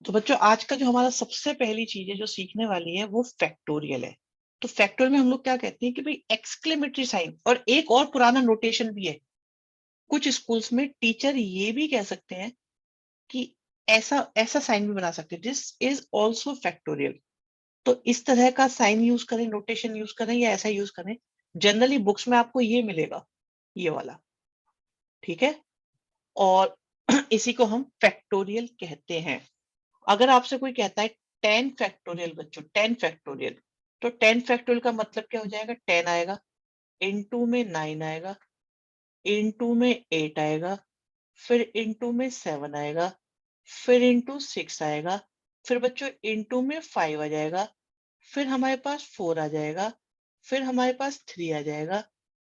तो बच्चों आज का जो हमारा सबसे पहली चीज है जो सीखने वाली है वो फैक्टोरियल है। तो फैक्टोरियल में हम लोग क्या कहते हैं कि भाई एक्सक्लेमेटरी साइन, और एक और पुराना नोटेशन भी है। कुछ स्कूल्स में टीचर ये भी कह सकते हैं कि ऐसा ऐसा साइन भी बना सकते हैं, दिस इज ऑल्सो फैक्टोरियल। तो इस तरह का साइन यूज करें, नोटेशन यूज करें या ऐसा यूज करें, जनरली बुक्स में आपको ये मिलेगा, ये वाला। ठीक है। और इसी को हम फैक्टोरियल कहते हैं। अगर आपसे कोई कहता है 10 फैक्टोरियल, बच्चों 10 फैक्टोरियल, तो 10 फैक्टोरियल का मतलब क्या हो जाएगा? 10 आएगा, इनटू में 9 आएगा, इनटू में 8 आएगा, फिर इनटू में 7 आएगा, फिर इनटू 6 आएगा, फिर बच्चों इनटू में 5 आ जाएगा, फिर हमारे पास 4 आ जाएगा, फिर हमारे पास 3 आ जाएगा,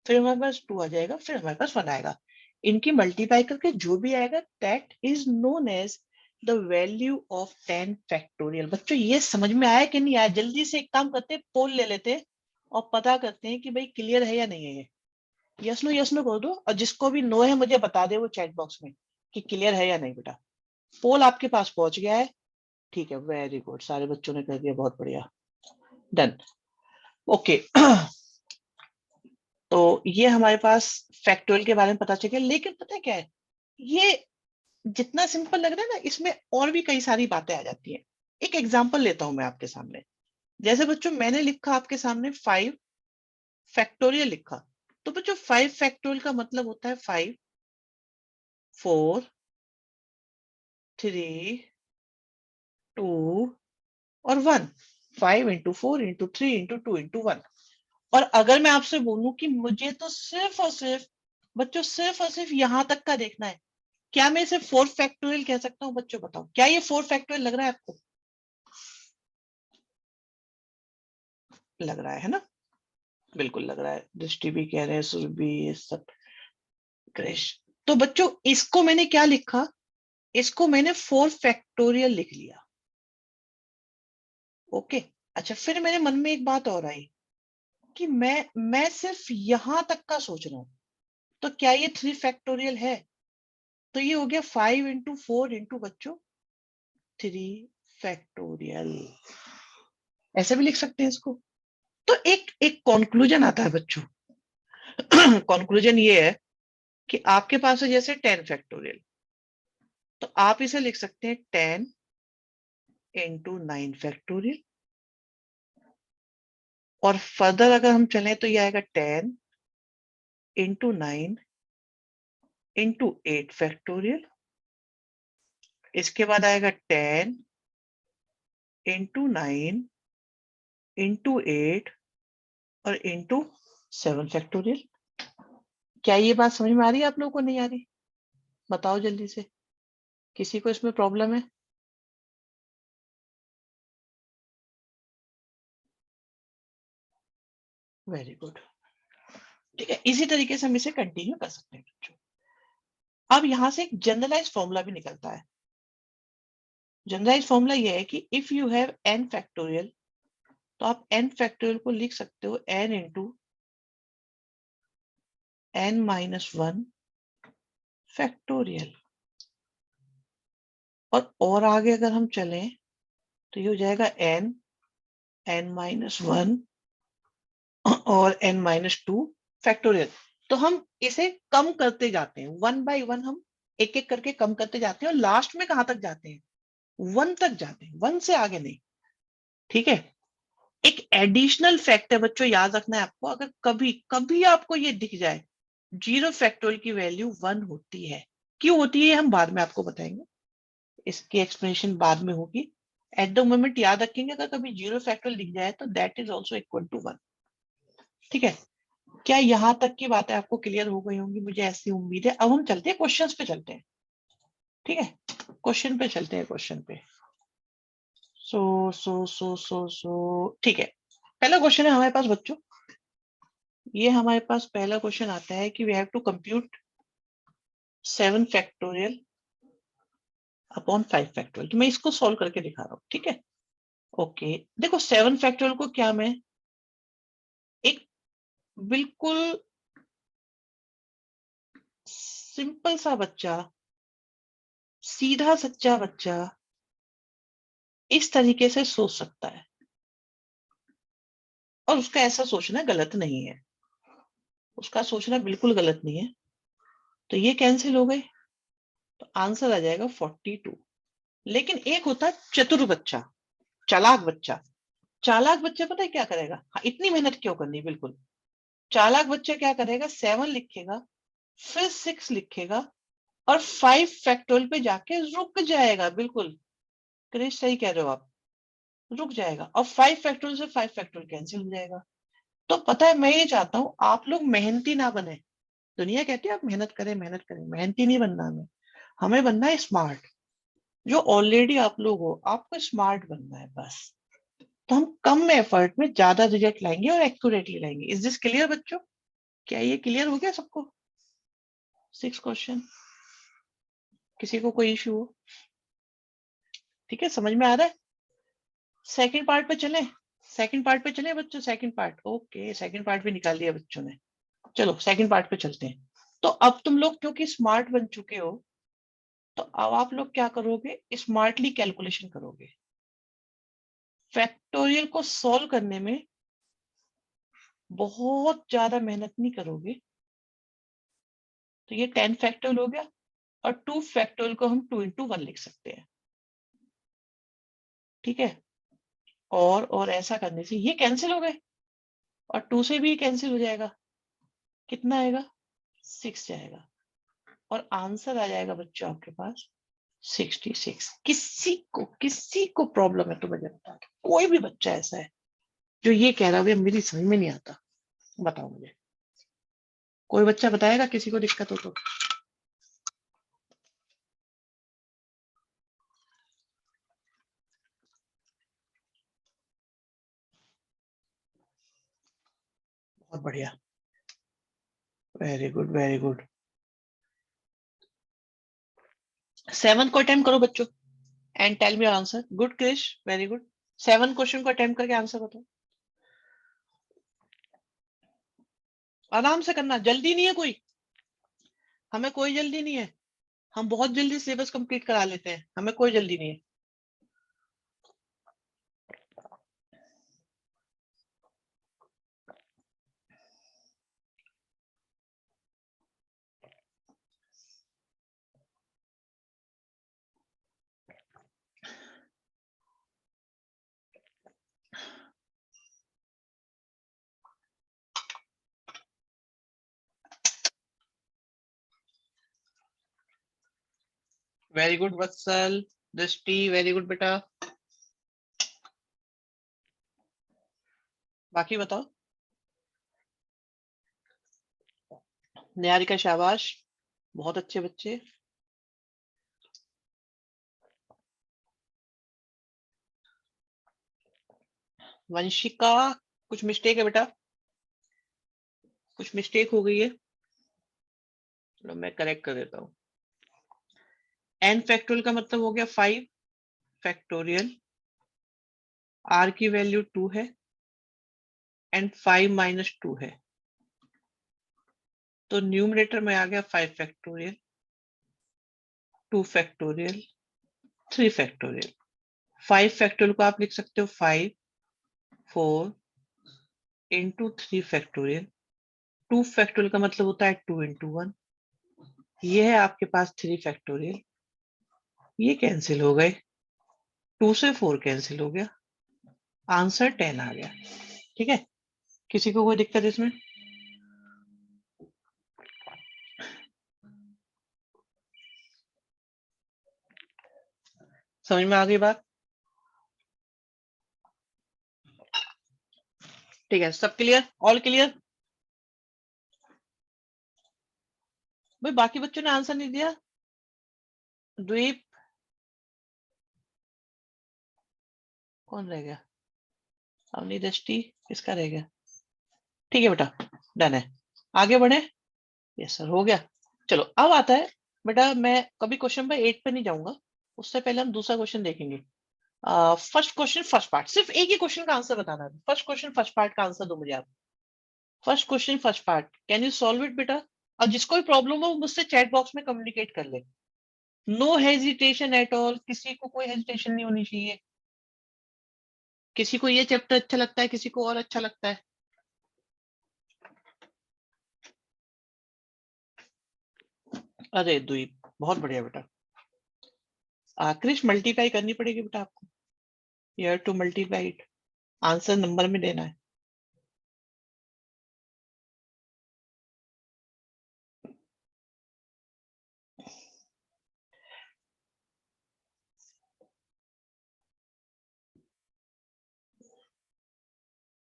फिर हमारे पास 2 आ जाएगा, फिर हमारे पास 1 आएगा। इनकी मल्टीप्लाई करके जो भी आएगा that is known as the value of 10 factorial. बच्चों ये समझ में आया कि नहीं आया? जल्दी से एक काम करते हैं, पोल ले लेते हैं और पता करते हैं कि भाई क्लियर है या नहीं है ये। यस नो कर दो, और जिसको भी नो है मुझे बता दे वो चैट बॉक्स में कि क्लियर है या नहीं। बेटा पोल आपके पास पहुंच गया है। ठीक है, वेरी गुड, सारे बच्चों ने कर दिया, बहुत बढ़िया, डन। ओके। तो ये हमारे पास फैक्टोरियल के बारे में पता चल गया, लेकिन पता है क्या है, ये जितना सिंपल लग रहा है ना, इसमें और भी कई सारी बातें आ जाती हैं। एक एग्जांपल लेता हूं मैं आपके सामने। जैसे बच्चों मैंने लिखा आपके सामने 5 फैक्टोरियल लिखा, तो बच्चों 5 फैक्टोरियल का मतलब होता है 5, 4, 3, 2 और 1। 5 into 4 into 3 into 2 into 1। और अगर मैं आपसे बोलूं कि मुझे तो सिर्फ और सिर्फ बच्चों, सिर्फ और सिर्फ यहां तक का देखना है, क्या मैं इसे 4 फैक्टोरियल कह सकता हूँ? बच्चों बताओ, क्या ये 4 फैक्टोरियल लग रहा है आपको? लग रहा है ना? बिल्कुल लग रहा है। दृष्टि भी कह रहे हैं, सुरभि, ये सब, क्रिश। तो बच्चों इसको मैंने क्या लिखा? इसको मैंने 4 फैक्टोरियल लिख लिया। ओके। अच्छा, फिर मेरे मन में एक बात और आई कि मैं सिर्फ यहां तक का सोच रहा हूं, तो क्या ये 3 फैक्टोरियल है? तो ये हो गया 5 into 4 into बच्चों 3 फैक्टोरियल। ऐसे भी लिख सकते हैं इसको। तो एक एक कंक्लूजन आता है बच्चों। कंक्लूजन ये है कि आपके पास है जैसे 10 फैक्टोरियल, तो आप इसे लिख सकते हैं 10 into 9 फैक्टोरियल। और फर्दर अगर हम चलें तो ये आएगा 10 into 9 into 8 फैक्टोरियल। इसके बाद आएगा 10 into 9 into 8 और into 7 फैक्टोरियल। क्या ये बात समझ में आ रही है आप लोगों को? नहीं आ रही? बताओ जल्दी से, किसी को इसमें प्रॉब्लम है? Very good. ठीक है, इसी तरीके से हम इसे कंटिन्यू कर सकते हैं बच्चों। अब यहां से एक जनरलाइज फॉर्मूला भी निकलता है। जनरलाइज फॉर्मूला ये है कि if you have n factorial, तो आप n फैक्टोरियल को लिख सकते हो n इंटू n-1 फैक्टोरियल। और आगे अगर हम चलें तो ये हो जाएगा n-1 और n-2 फैक्टोरियल। तो हम इसे कम करते जाते हैं, 1 by 1 हम एक एक करके कम करते जाते हैं, और लास्ट में कहां तक जाते हैं? 1 तक जाते हैं, 1 से आगे नहीं। ठीक है। एक एडिशनल फैक्ट है बच्चों, याद रखना है आपको, अगर कभी कभी आपको ये दिख जाए 0 फैक्टोरियल की वैल्यू 1 होती है। क्यों होती है हम बाद में आपको बताएंगे, इसकी एक्सप्लेनेशन बाद में होगी। एट द मोमेंट याद रखेंगे, अगर कभी 0 फैक्टोरियल दिख जाए तो that is also equal to 1। ठीक है। क्या यहाँ तक की बातें आपको क्लियर हो गई होंगी? मुझे ऐसी उम्मीद है। अब हम चलते हैं क्वेश्चंस पे, चलते हैं। ठीक है, क्वेश्चन पे चलते हैं, क्वेश्चन पे। सो ठीक है। पहला क्वेश्चन है हमारे पास बच्चों, ये हमारे पास पहला क्वेश्चन आता है कि we have to compute 7 factorial upon 5 factorial. तो मैं इसको सॉल्व करके दिखा रहा हूँ। ठीक है। ओके, देखो 7 फैक्टोरियल को क्या मैं एक बिल्कुल सिंपल सा बच्चा, सीधा सच्चा बच्चा, इस तरीके से सोच सकता है, और उसका ऐसा सोचना गलत नहीं है, उसका सोचना बिल्कुल गलत नहीं है। तो ये कैंसिल हो गए, तो आंसर आ जाएगा 42। लेकिन एक होता है चतुर बच्चा, चालाक बच्चा। चालाक बच्चा पता है क्या करेगा? हाँ, इतनी मेहनत क्यों करनी, बिल्कुल। चालाक बच्चा क्या करेगा, 7 लिखेगा, फिर 6 लिखेगा, और 5 फैक्टोरियल पे जाके रुक जाएगा। बिल्कुल क्रिश, सही कह रहे हो आप, रुक जाएगा, और 5 फैक्टोरियल से 5 फैक्टोरियल कैंसिल हो जाएगा। तो पता है, मैं ये चाहता हूं आप लोग मेहनती ना बने। दुनिया कहती है आप मेहनत करें, मेहनत करें, मेहनती नहीं बनना हमें, हमें बनना है स्मार्ट। जो ऑलरेडी आप लोग हो, आपको स्मार्ट बनना है बस। तो हम कम एफर्ट में ज्यादा रिजल्ट लाएंगे और एक्यूरेटली लाएंगे। इज दिस क्लियर बच्चों? क्या ये क्लियर हो गया सबको? 6 क्वेश्चन, किसी को कोई इश्यू हो? ठीक है, समझ में आ रहा है? सेकंड पार्ट पे चले, सेकंड पार्ट पे चले बच्चों, second part. Okay, second part भी निकाल दिया बच्चों ने। चलो सेकंड पार्ट पे चलते हैं। तो अब तुम लोग क्योंकि स्मार्ट बन चुके हो, तो अब आप लोग क्या करोगे, स्मार्टली कैलकुलेशन करोगे। फैक्टोरियल को सॉल्व करने में बहुत ज्यादा मेहनत नहीं करोगे। तो ये 10 फैक्टोरियल हो गया, और 2 फैक्टोरियल को हम 2 into 1 लिख सकते हैं। ठीक है, और ऐसा करने से ये कैंसिल हो गए, और 2 से भी कैंसिल हो जाएगा। कितना आएगा? 6 जाएगा, और आंसर आ जाएगा बच्चों आपके पास 66। किसी को प्रॉब्लम है तो मुझे बता दो। कोई भी बच्चा ऐसा है जो ये कह रहा है मेरी समझ में नहीं आता, बताओ मुझे। कोई बच्चा बताएगा किसी को दिक्कत हो तो? बहुत बढ़िया, वेरी गुड, वेरी गुड। 7 को अटेम्प्ट करो बच्चों, and tell me your answer. Good Krish, very good. 7 question को अटेम्प्ट करके आंसर बताओ। आराम से करना, जल्दी नहीं है कोई, हमें कोई जल्दी नहीं है। हम बहुत जल्दी सिलेबस कंप्लीट करा लेते हैं, हमें कोई जल्दी नहीं है। वेरी गुड वत्सल, दृष्टि, वेरी गुड बेटा। बाकी बताओ। निहारिका, शाबाश, बहुत अच्छे बच्चे। वंशिका, कुछ मिस्टेक है बेटा, कुछ मिस्टेक हो गई है, चलो मैं करेक्ट कर देता हूँ। n फैक्टोरियल का मतलब हो गया 5 फैक्टोरियल, r की वैल्यू 2 है, एंड 5 माइनस 2 है, तो न्यूमरेटर में आ गया 5 फैक्टोरियल, 2 फैक्टोरियल, 3 फैक्टोरियल। 5 फैक्टोरियल को आप लिख सकते हो 5 4 इंटू 3 फैक्टोरियल। 2 फैक्टोरियल का मतलब होता है 2 इंटू 1। ये है आपके पास 3 फैक्टोरियल, ये कैंसिल हो गए, 2 से 4 कैंसिल हो गया, आंसर 10 आ गया। ठीक है, किसी को कोई दिक्कत इसमें? समझ में आ गई बात? ठीक है, सब क्लियर, ऑल क्लियर? भाई बाकी बच्चों ने आंसर नहीं दिया। द्वीप, कौन रह गया? अवनी, दृष्टि, किसका रह गया? ठीक है बेटा, डन है, आगे बढ़े। यस सर, हो गया। चलो अब आता है बेटा, मैं कभी क्वेश्चन पे 8 पे नहीं जाऊंगा, उससे पहले हम दूसरा क्वेश्चन देखेंगे। फर्स्ट क्वेश्चन फर्स्ट पार्ट, सिर्फ एक ही क्वेश्चन का आंसर बताना है। फर्स्ट क्वेश्चन फर्स्ट पार्ट का आंसर दो मुझे आप। First question first part, can you solve it बेटा? और जिसको भी प्रॉब्लम हो मुझसे चैट बॉक्स में कम्युनिकेट कर ले। नो हेजिटेशन एट ऑल, किसी को कोई हेजिटेशन नहीं होनी चाहिए। किसी को ये चैप्टर अच्छा लगता है, किसी को और अच्छा लगता है? अरे द्वीप, बहुत बढ़िया बेटा। क्रिश, मल्टीप्लाई करनी पड़ेगी बेटा आपको। You have to multiply it, answer number में देना है।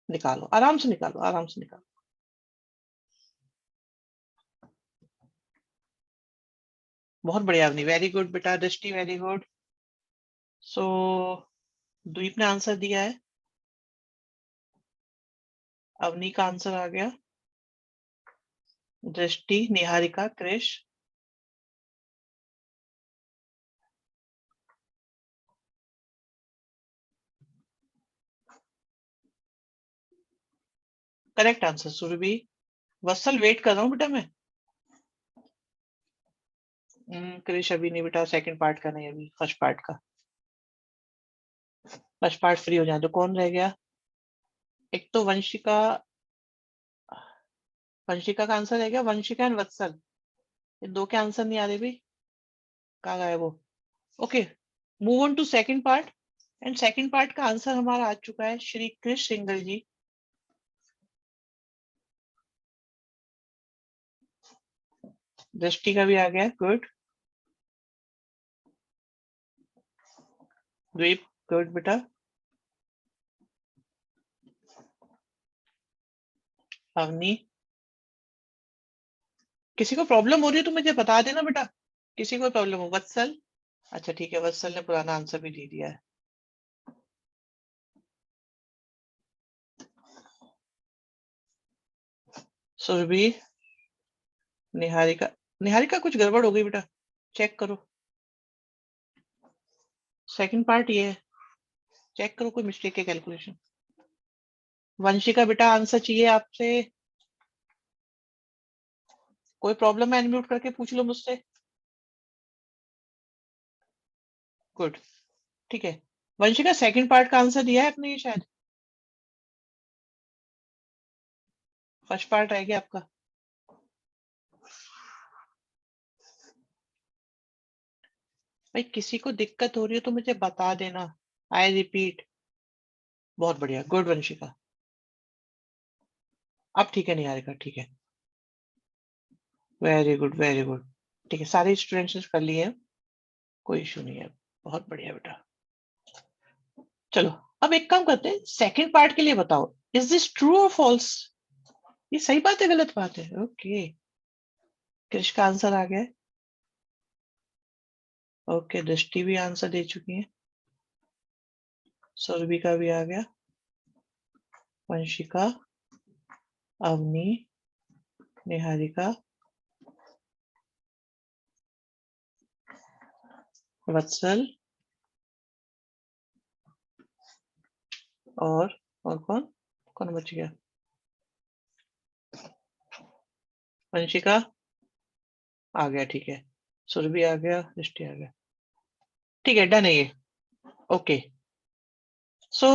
निकालो, आराम से निकालो, आराम से निकालो। बहुत बढ़िया अवनी, वेरी गुड बेटा। दृष्टि, वेरी गुड। सो द्वीप ने आंसर दिया है, अवनी का आंसर आ गया, Drishti, Niharika, Krish. Correct answer Surbhi. Vatsal, wait कर रहा हूँ बेटा मैं। क्रिश अभी नहीं बेटा, सेकंड पार्ट का नहीं, अभी फर्स्ट पार्ट का। फर्स्ट पार्ट फ्री हो जाए तो कौन रह गया? एक तो वंशिका, वंशिका का आंसर रह गया, वंशिका एंड वत्सल। ये दो के आंसर नहीं आ रहे भी, कहाँ गए वो? Okay, move on to second part. And second part का आंसर हमारा आ चुका है, श्री कृष्ण सिंगल जी। दृष्टि का भी आ गया, गुड। द्वीप, गुड बेटा। अवनी, किसी को प्रॉब्लम हो रही है तो मुझे बता देना बेटा, किसी को प्रॉब्लम हो। वत्सल, अच्छा ठीक है, वत्सल ने पुराना आंसर भी दे दिया है। सुरभि, निहारिका, निहारिका कुछ गड़बड़ हो गई बेटा, चेक करो। सेकंड पार्ट ये है, चेक करो कोई मिस्टेक है कैलकुलेशन। वंशिका बेटा, आंसर चाहिए आपसे, कोई प्रॉब्लम है अनम्यूट करके पूछ लो मुझसे। गुड, ठीक है। वंशिका, सेकंड पार्ट का आंसर दिया है आपने ये शायद, फर्स्ट पार्ट रह गया आपका। भाई किसी को दिक्कत हो रही है तो मुझे बता देना, आई रिपीट। बहुत बढ़िया, गुड वंशिका। अब ठीक है निहारिका, ठीक है, वेरी गुड वेरी गुड। ठीक है, सारे स्टूडेंट्स ने कर लिए हैं, कोई इशू नहीं है। बहुत बढ़िया बेटा। चलो, अब एक काम करते हैं, सेकंड पार्ट के लिए बताओ, इज दिस ट्रू और फॉल्स? ये सही बात है, गलत बात है? ओके, कृष का आंसर आ गया है। ओके, दृष्टि भी आंसर दे चुकी है, सुरभि का भी आ गया, वंशिका, अवनी, निहारिका, वत्सल, और कौन कौन बच गया? वंशिका आ गया, ठीक है, सुरभि आ गया, दृष्टि आ गया। ठीक है, डन है ये। ओके, सो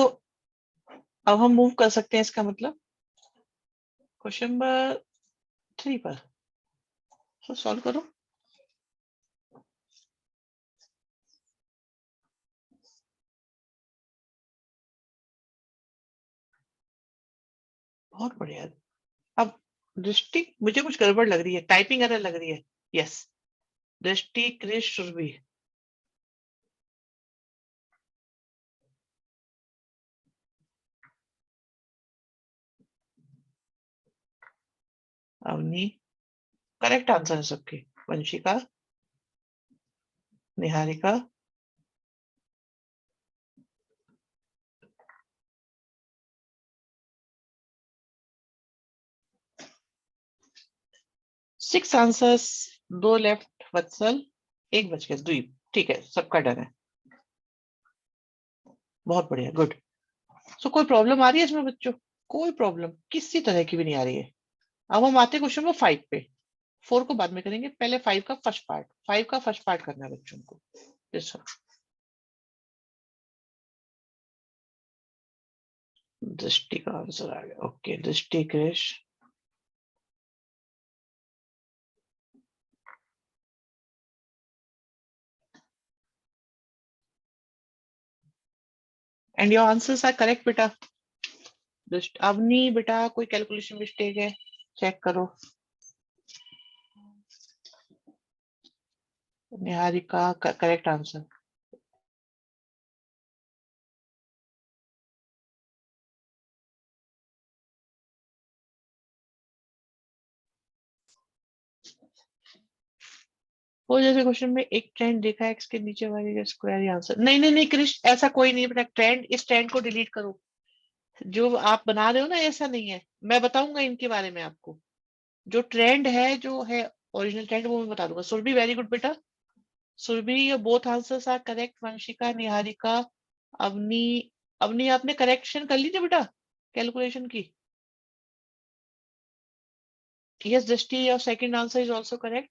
अब हम मूव कर सकते हैं, इसका मतलब क्वेश्चन नंबर 3 पर। सो सॉल्व करो। बहुत बढ़िया। अब दृष्टि, मुझे कुछ गड़बड़ लग रही है, टाइपिंग एरर लग रही है। यस, दृष्टि, कृष, सुरभि। अवनी, करेक्ट आंसर है सबके। वंशिका, निहारिका, सिक्स आंसर्स, दो लेफ्ट, वत्सल, एक बच गया, द्वीप। ठीक है, सबका डन है। बहुत बढ़िया, गुड। सो कोई प्रॉब्लम आ रही है इसमें बच्चों? कोई प्रॉब्लम किसी तरह की भी नहीं आ रही है। अब हम आते हैं क्वेश्चन नंबर 5 पे। 4 को बाद में करेंगे, पहले 5 का फर्स्ट पार्ट, 5 का फर्स्ट पार्ट करना है बच्चों को। दृष्टि का आंसर आ गया। Okay Drishti, Krish, and your answers are correct बेटा। दृष्टि, अवनी बेटा कोई कैलकुलेशन मिस्टेक है, चेक करो। Niharika correct answer. वो जैसे क्वेश्चन में एक ट्रेंड देखा है, एक्स के नीचे वाली का स्क्वायर ही आंसर। नहीं नहीं नहीं क्रिश, ऐसा कोई नहीं बेटा। ट्रेंड, इस ट्रेंड को डिलीट करो। जो आप बना रहे हो ना, ऐसा नहीं है। मैं बताऊंगा इनके बारे में आपको। जो ट्रेंड है, जो है ओरिजिनल ट्रेंड, वो मैं बता दूंगा। सुरभि वेरी गुड बेटा। Surbhi, both answers are correct. Vanshika, Niharika, Avni. Avni आपने करेक्शन कर ली थी बेटा कैलकुलेशन की? Yes Drishti, your second answer is also correct.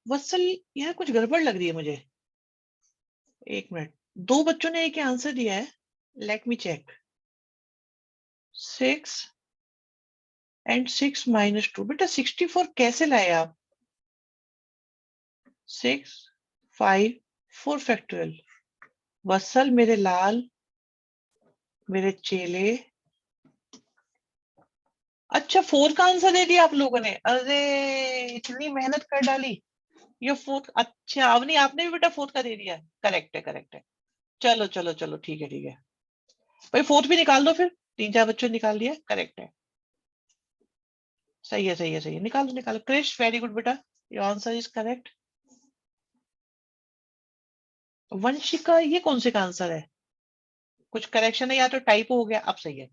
Vatsal, यहाँ कुछ गड़बड़ लग रही है मुझे। एक मिनट, दो बच्चों ने एक आंसर दिया है। Let me check. 6 एंड 6 - 2 बेटा 64 कैसे लाए आप? 6, 5, 4 फैक्टोरियल। वत्सल मेरे लाल, मेरे चेले। अच्छा, 4 का आंसर दे दिया आप लोगों ने। अरे इतनी मेहनत कर डाली। ये 4, अच्छा अवनी आपने भी बेटा 4 का दे दिया। करेक्ट है, करेक्ट है। चलो चलो चलो, ठीक है ठीक है। भाई 4 भी निकाल दो फिर। 3 4 बच्चों ने निकाल दिया, करेक्ट है। सही है सही है सही है, निकालो निकालो। क्रिश वेरी गुड बेटा, your answer is correct. Vanshika, ये कौन से का आंसर है? कुछ करेक्शन है या तो टाइपो हो गया? अब सही है।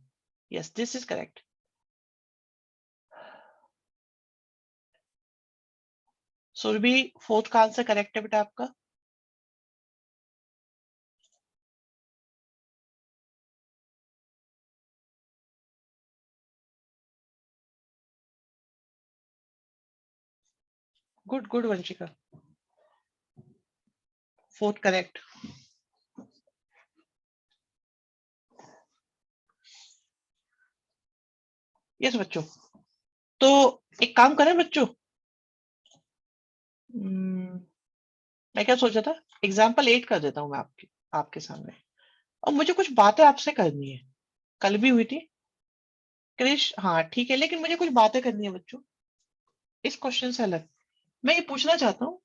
Yes this is correct. Surbhi, 4 का आंसर करेक्ट है बेटा आपका। Good good Vanshika, 4 correct. Yes बच्चों, तो एक काम करें बच्चों। मैं क्या सोचा था, एग्जाम्पल 8 कर देता हूँ मैं आपके आपके सामने। और मुझे कुछ बातें आपसे करनी है। कल भी हुई थी। क्रिश, हाँ ठीक है, लेकिन मुझे कुछ बातें करनी है बच्चों, इस क्वेश्चन से अलग। मैं ये पूछना चाहता हूँ,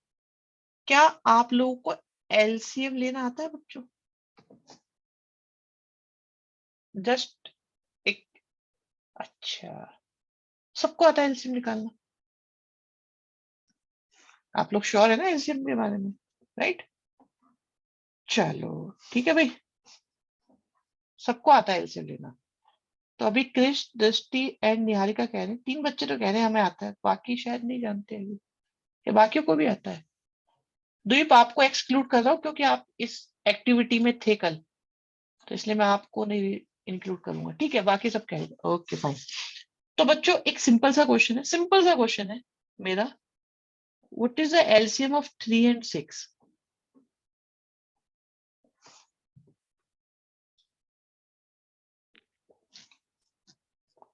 क्या आप लोगों को एलसीएम लेना आता है बच्चों? जस्ट एक, अच्छा, सबको आता है एलसीएम निकालना? आप लोग श्योर है ना एलसीएम के बारे में? राइट, चलो ठीक है भाई, सबको आता है एलसीएम लेना। तो अभी क्रिश, दृष्टि एंड निहारिका कह रहे हैं, 3 बच्चे तो कह रहे हैं हमें आता है, बाकी शायद नहीं जानते हैं ये बाकियों को भी आता है। द्वीप, आपको एक्सक्लूड कर रहा हूँ क्योंकि आप इस एक्टिविटी में थे कल, तो इसलिए मैं आपको नहीं इंक्लूड करूंगा। ठीक है, बाकी सब कह रहे, ओके फाइन। तो बच्चों एक सिंपल सा क्वेश्चन है, सिंपल सा क्वेश्चन है मेरा। What is the LCM of 3 and 6?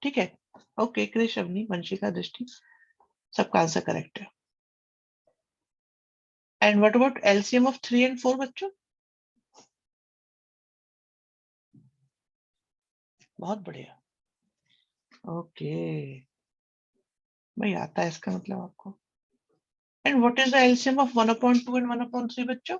ठीक है, ओके क्रिश, अवनी, वंशिका, दृष्टि, सबका आंसर करेक्ट है। And what about LCM of 3 and 4 बच्चों? बहुत बढ़िया, ओके, भाई आता है इसका मतलब आपको। And what is the LCM of 1/2 and 1/3 बच्चों?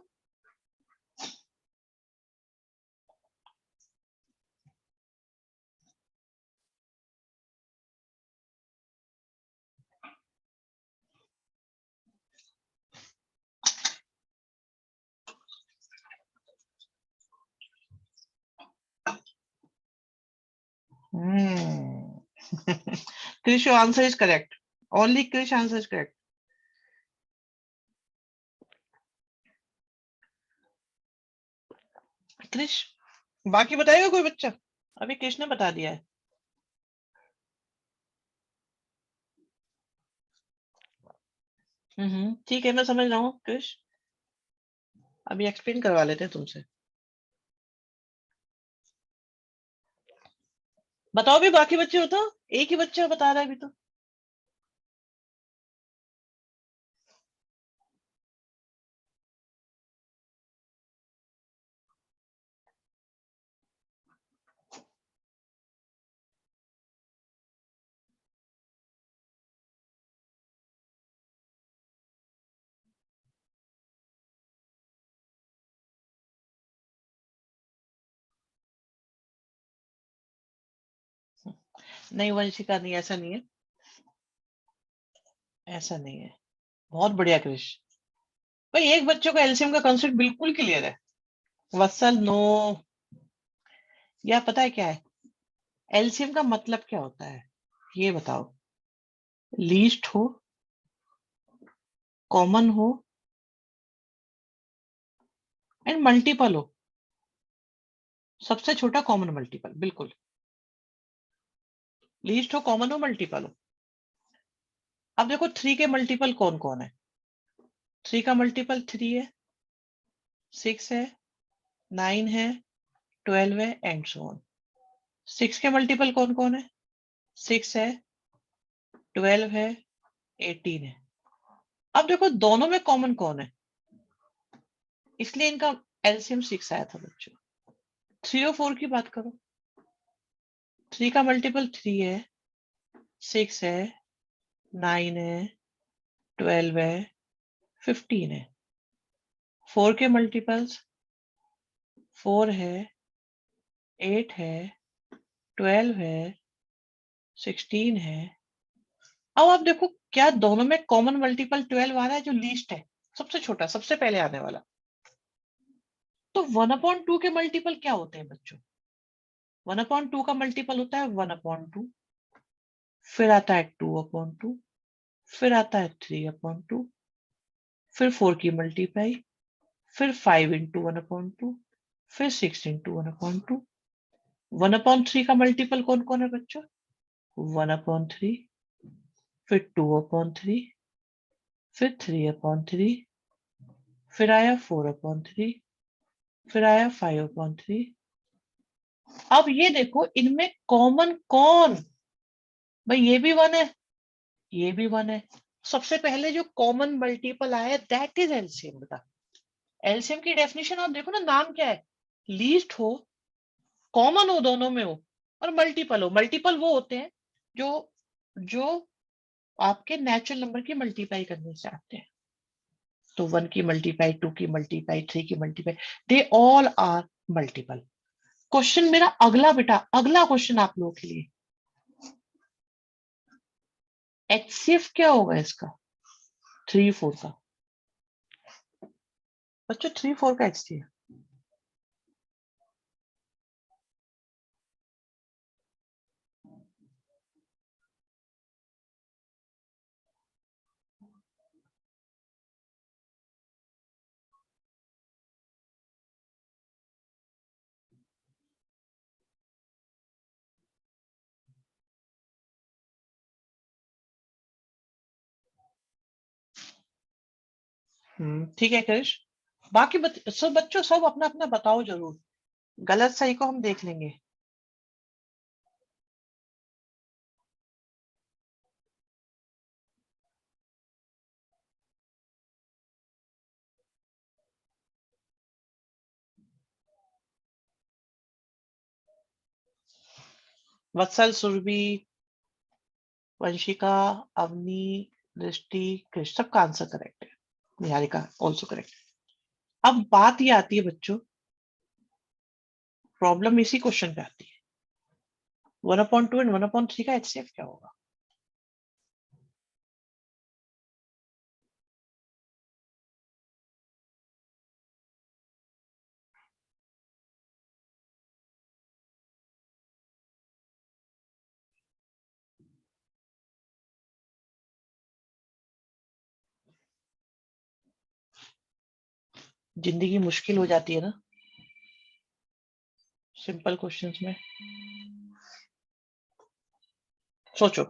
Krish, your answer is correct. Only Krish answer is correct. Krish, बाकी बताएगा कोई बच्चा? अभी कृष्ण ने बता दिया है। ठीक है, मैं समझ रहा हूँ कृष। अभी एक्सप्लेन करवा लेते हैं तुमसे। बताओ भी, बाकी बच्चे हो तो, एक ही बच्चा बता रहा है अभी तो। नहीं वंशिका, नहीं ऐसा नहीं है, ऐसा नहीं है। बहुत बढ़िया क्रिश। भाई एक बच्चों का एलसीएम का कंसेप्ट बिल्कुल क्लियर है। वत्सल नो। या पता है क्या है एलसीएम का मतलब क्या होता है, ये बताओ। लीस्ट हो, कॉमन हो, एंड मल्टीपल हो। सबसे छोटा कॉमन मल्टीपल, बिल्कुल। लीस्ट हो, कॉमन हो, मल्टीपल हो। अब देखो थ्री के मल्टीपल कौन कौन है। थ्री का मल्टीपल थ्री है, सिक्स है, नाइन है, 12 है, एंड सो ऑन। सिक्स के मल्टीपल कौन कौन है। सिक्स है, 12 है, 18 है। अब देखो दोनों में कॉमन कौन है, इसलिए इनका एलसीएम सिक्स आया था बच्चों। थ्री और फोर की बात करो। थ्री का मल्टीपल थ्री है, सिक्स है, नाइन है, 12 है, 15 है। फोर के मल्टीपल्स फोर है, एट है, 12 है, 16 है। अब आप देखो क्या दोनों में कॉमन मल्टीपल 12 आ रहा है, जो लीस्ट है, सबसे छोटा, सबसे पहले आने वाला। तो वन अपॉन टू के मल्टीपल क्या होते हैं बच्चों। वन अपॉन टू का मल्टीपल होता है वन अपॉन टू, फिर आता है टू अपॉन टू, फिर आता है थ्री अपॉन टू, फिर फोर की मल्टीप्लाई, फिर five into one upon two, फिर six into one upon two. One upon three का मल्टीपल कौन कौन है बच्चों। वन अपॉन थ्री, फिर टू अपॉन थ्री, फिर थ्री अपॉन थ्री, फिर आया फोर अपॉन थ्री, फिर आया फाइव अपॉन थ्री। अब ये देखो इनमें कॉमन कौन। भाई ये भी वन है, ये भी वन है। सबसे पहले जो कॉमन मल्टीपल आया दैट इज एलसीएम का। एलसीएम की डेफिनेशन आप देखो ना, नाम क्या है। लीस्ट हो, कॉमन हो दोनों में हो, और मल्टीपल हो। मल्टीपल वो होते हैं जो जो आपके नेचुरल नंबर की मल्टीप्लाई करने से आते हैं। तो वन की मल्टीप्लाई, टू की मल्टीप्लाई, थ्री की multiply, they all are multiple. Question मेरा अगला बेटा, अगला क्वेश्चन आप लोगों के लिए, एचसीएफ क्या होगा इसका। थ्री फोर का बच्चों, थ्री फोर का एचसीएफ। ठीक है कृष। बाकी सब बच्चों सब अपना अपना बताओ जरूर, गलत सही को हम देख लेंगे। वत्सल, सुरभि, वंशिका, अवनी, दृष्टि, कृष, सबका आंसर करेक्ट है। Niharika also correct. अब बात ये आती है बच्चों, प्रॉब्लम इसी क्वेश्चन पे आती है, one upon two and one upon three का एचसीएफ क्या होगा। जिंदगी मुश्किल हो जाती है ना सिंपल क्वेश्चंस में। सोचो।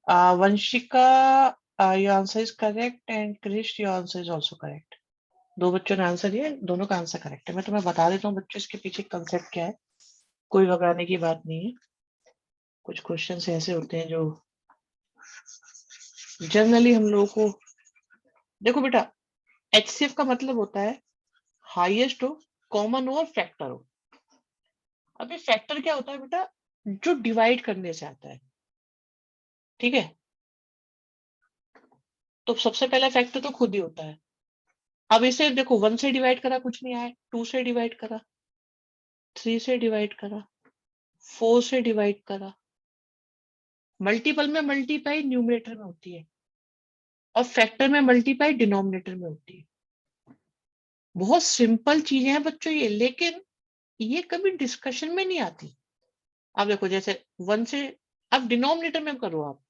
Vanshika, your answer is correct and Krish, your answer is also correct. दो बच्चों ने आंसर दिया, दोनों का आंसर करेक्ट है। मैं तुम्हें बता देता हूँ बच्चों इसके पीछे कंसेप्ट क्या है, कोई घबराने की बात नहीं है। कुछ क्वेश्चंस ऐसे होते हैं जो जनरली हम लोगों को, देखो बेटा, एचसीएफ का मतलब होता है हाईएस्ट हो, कॉमन हो और फैक्टर हो। अभी फैक्टर क्या होता है बेटा, जो डिवाइड करने से आता है, ठीक है। तो सबसे पहला फैक्टर तो खुद ही होता है। अब इसे देखो, 1 से डिवाइड करा कुछ नहीं आया, 2 से डिवाइड करा, 3 से डिवाइड करा, 4 से डिवाइड करा। मल्टीपल में मल्टीप्लाई न्यूमरेटर में होती है और फैक्टर में मल्टीप्लाई डिनोमिनेटर में होती है। बहुत सिंपल चीजें हैं बच्चों ये, लेकिन ये कभी डिस्कशन में नहीं आती। अब देखो, जैसे 1 से, अब डिनोमिनेटर में करो आप,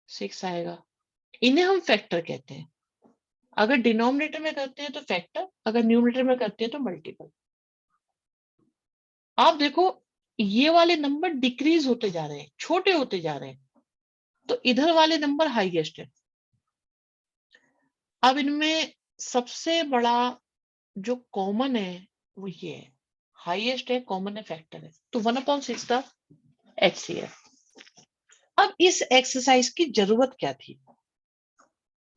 6 आएगा। इन्हें हम फैक्टर कहते हैं। अगर डिनोमिनेटर में करते हैं तो फैक्टर, अगर न्यूमरेटर में करते हैं तो मल्टीपल। आप देखो, ये वाले नंबर डिक्रीज होते जा रहे हैं, छोटे होते जा रहे हैं, तो इधर वाले नंबर हाईएस्ट है। अब इनमें सबसे बड़ा जो कॉमन है वो ये है, हाईएस्ट है, कॉमन है, फैक्टर है, तो 1/6 का HCF। अब इस एक्सरसाइज की जरूरत क्या थी?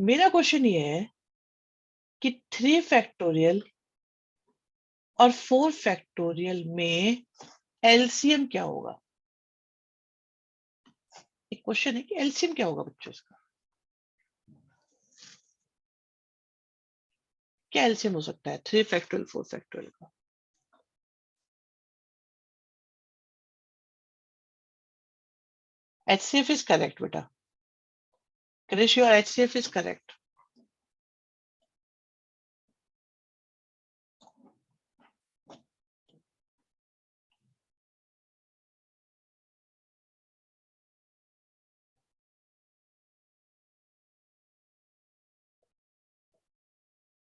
मेरा क्वेश्चन ये है कि 3 फैक्टोरियल और 4 फैक्टोरियल में एलसीएम क्या होगा? एक क्वेश्चन है कि एलसीएम क्या होगा बच्चों इसका, क्या एलसीएम हो सकता है 3 फैक्टोरियल 4 फैक्टोरियल का? HCF is correct बेटा। Krish, your HCF is correct.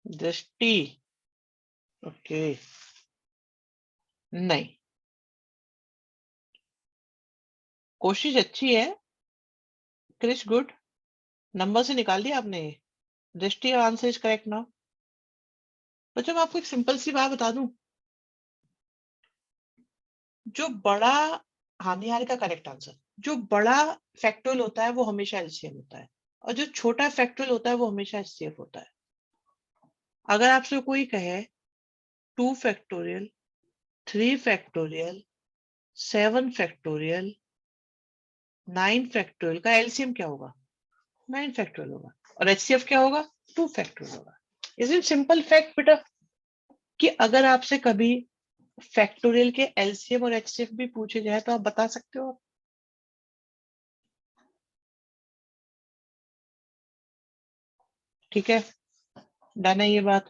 दृष्टि, ओके, नहीं, कोशिश अच्छी है। क्रिश, गुड, नंबर से निकाल दिया आपने। दृष्टि, आंसर इज करेक्ट नाउ। बच्चों, मैं आपको एक सिंपल सी बात बता दूं, जो बड़ा, हाँ, निहारिका करेक्ट आंसर, जो बड़ा फैक्टोरियल होता है वो हमेशा एलसीएम होता है, और जो छोटा फैक्टोरियल होता है वो हमेशा एचसीएफ होता है। अगर आपसे कोई कहे 2 फैक्टोरियल, 3 फैक्टोरियल, 7 फैक्टोरियल, 9 फैक्टोरियल का एलसीएम क्या होगा? 9 फैक्टोरियल होगा। और एचसीएफ क्या होगा? 2 फैक्टोरियल होगा। इज इट सिंपल फैक्ट बेटा, कि अगर आपसे कभी फैक्टोरियल के एलसीएम और एचसीएफ भी पूछे जाए तो आप बता सकते हो? ठीक है, डन है ये बात,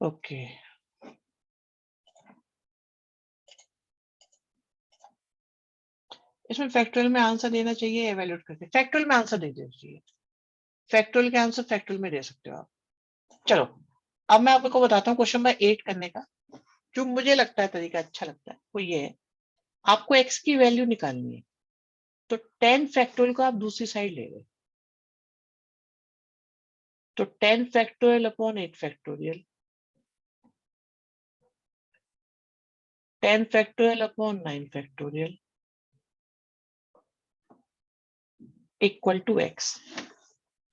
ओके। इसमें फैक्टोरियल में आंसर देना चाहिए, एवेल्यूएट करके फैक्टोरियल में आंसर दे देना चाहिए। फैक्टोरियल के आंसर फैक्टोरियल में दे सकते हो आप। चलो, अब मैं आपको बताता हूँ क्वेश्चन नंबर 8 करने का, जो मुझे लगता है तरीका अच्छा लगता है, वो ये है, आपको एक्स की वैल्यू निकालनी है, तो 10 फैक्टोरियल को आप दूसरी साइड ले गए, तो 10 factorial upon 8 factorial, 10 factorial upon 9 factorial equal to X.